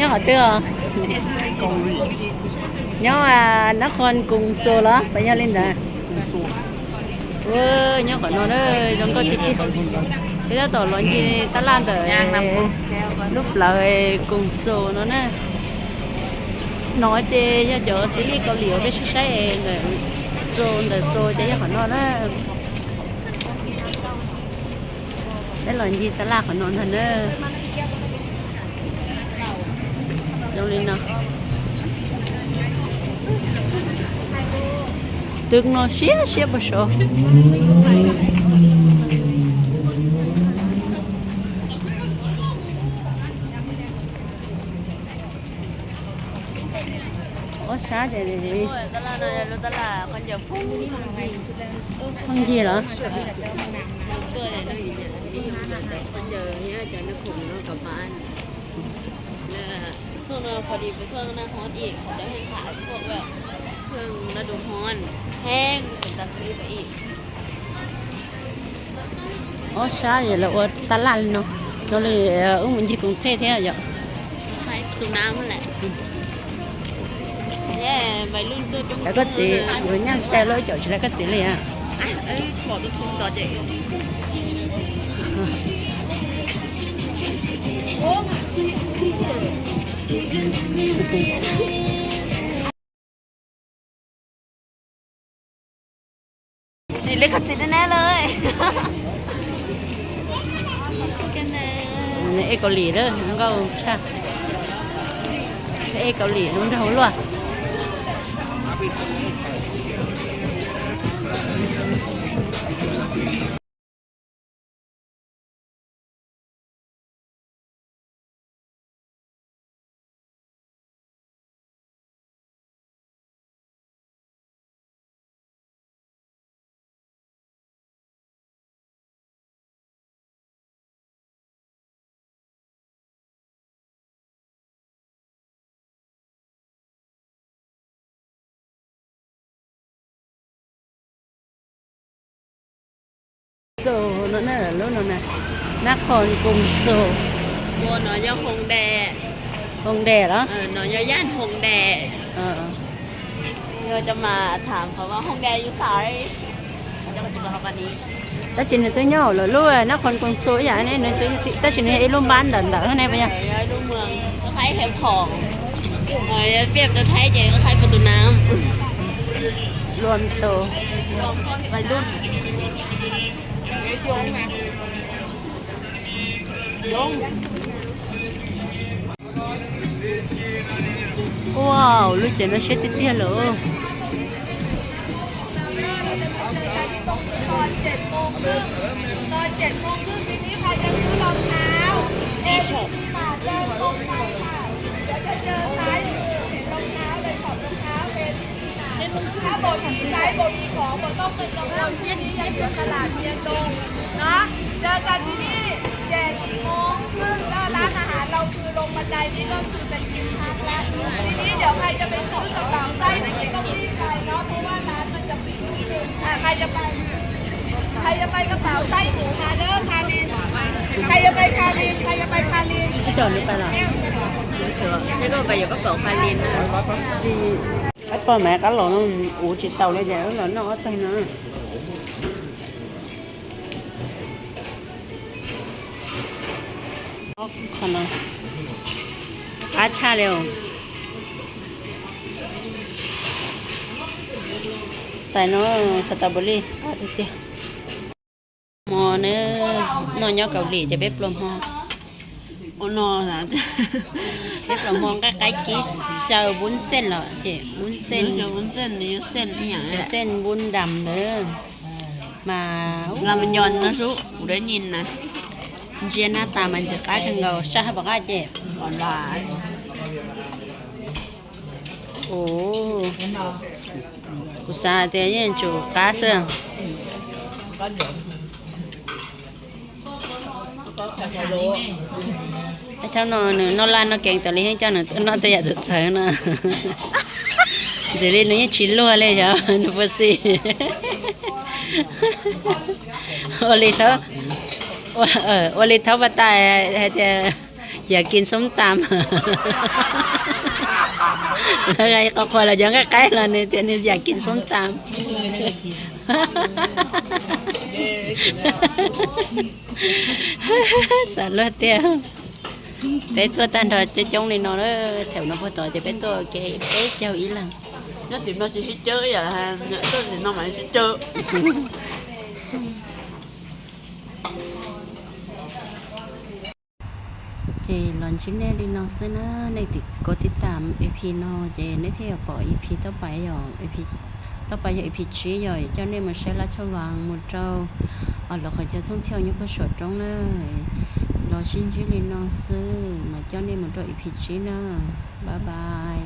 nhớ họ chưa nhớ nó con cùng số đó phải nhớ lên đã nhớ của nó đó trong có tí thế đó tổ lớn gì ta lan tới lúc lại cùng số nó nè nói thì cho chỗ xử lý cầu liều để sẽ số cho của nó đó đấy là gì ta la của nó thành đó đâu lên nào từng nó xé bao số có sao vậy đi ta là con giờ không gì hả con giờ nhá cho nó khủng nó cầm ănช่วงพอดีเป็นช่วงหน้าร้อนอีกเขาจะให้ขายพวกแบบเครื่องฤดูร้อนแห้งเป็นตะซื้อไปอีกอ๋อใช่แล้วตลาดเนาะเราเลยมันที่กรุงเทพเนี่ยอย่างใช้ประตูน้ำนั่นแหละเนี่ยวัยรุ่นตัวจุ๊กแล้วก็จีเหมือนอย่างแช่ร้อยจ่อยแล้วก็จีเลยอ่ะเอ้ยขอตัวชมต่อเจ๊จีเล็กกับจีแน่เลยกันเลยเอเกาหลีเด้อน้องก็ใช่เอเกาหลีน้องเท่าไหร่โซnó nè lúc nào nè nát con cùngโซบัวnó do hồng đè đó nó doย่านหงแดเราจะมาถามเขาว่าหงแดอยู่สายจะมาเจอเขาวันนี้ta chỉ nói tới nhau rồi lúc nó còn cùng số vậy này nói tới ta chỉ nói luôn bán đợt hơn này bây giờ luôn mường có thấy hẹp hòm rồi việc nó thấy vậy có thấyประตูน้ำรวมตัววัยรุ่นwow lúc trẻ nó sẽ tiết tiết rồiตอน7 โมงครึ่งทีนี้ใครจะซื้อรองเท้ามาได้ตรงไปค่ะเดี๋ยวจะเจอซ้ายมือเห็นรองเท้าเลยขอบรองเท้าเป็นถ้าบอกมีไซส์บอกมีของบอกต้องเป็นกังวลที่นี้ย้ายถึงตลาดเมียงดงนะเจอกันที่นี่7 โมงครึ่งแล้วร้านอาหารเราคือลงบันไดนี่ก็คือเป็นกินพักแล้วทีนี้เดี๋ยวใครจะไปซื้อกระเป๋าไส้ต้องรีบไปเนาะเพราะว่าร้านมันจะปิดใครจะไปกระเป๋าไส้หมูมาเด้อคารินใครจะไปคารินจอดนี่ไปหรอนี่ก็ไปอยู่กระเป๋าคารินนะจีไอ้ป้าแม่ก็หล่อnó ủ chỉ tàu này vậy là nó ở đây nữa còn nào cá cha đều tại nó strawberry thì mò nữa nó nhau Âu Mỹจะbếp lom ho nó là bếp lom ho cái sờ bún xiên rồi chị bún xiên này xiên như vậy xiên bún đầm nữa mà làm mình giòn nó rú để nhìn nè chiên nát ta mình sẽ cá chân gầu sao bác chị còn là ồ cú sa thế nhỉ chủ cá xương cháu nó lan nó kẹn tao lấy cho nó tao giật sợ nó giờ lên nó chín lúa lên cháu nó bớt xì ô lì tháo bắt tay อยากกินส้มตำ อะไรก็คนละยังใกล้ๆแล้วเนี่ยเดี๋ยวนี้อยากกินส้มตำ สารเตี้ยแต่ตัวตันถอดจะจงในนอนแถวน้ำพอต่อจะเป็นตัวเก๋เอ๊ะเจ้าอีหลัง Nó tìm nó chỉ chơi vậy là nhớ tôi thì nó mà sẽ chơi เจลอนชิ้นแน่ลินองซื้อนะในติดกดติดตามเอพีนอเจในเที่ยวปล่อยเอพีต่อไปอย่างเอพีต่อไปอย่างเอพีชี้อย่างเจ้าเนี่ยมันใช้ราชวังหมดเจ้าเราขอจะท่องเที่ยวยุคสดตรงเลยรอชิ้นชิ้นลินองซื้อมาเจ้าเนี่ยมันตัวเอพีชี้นะบ๊ายบาย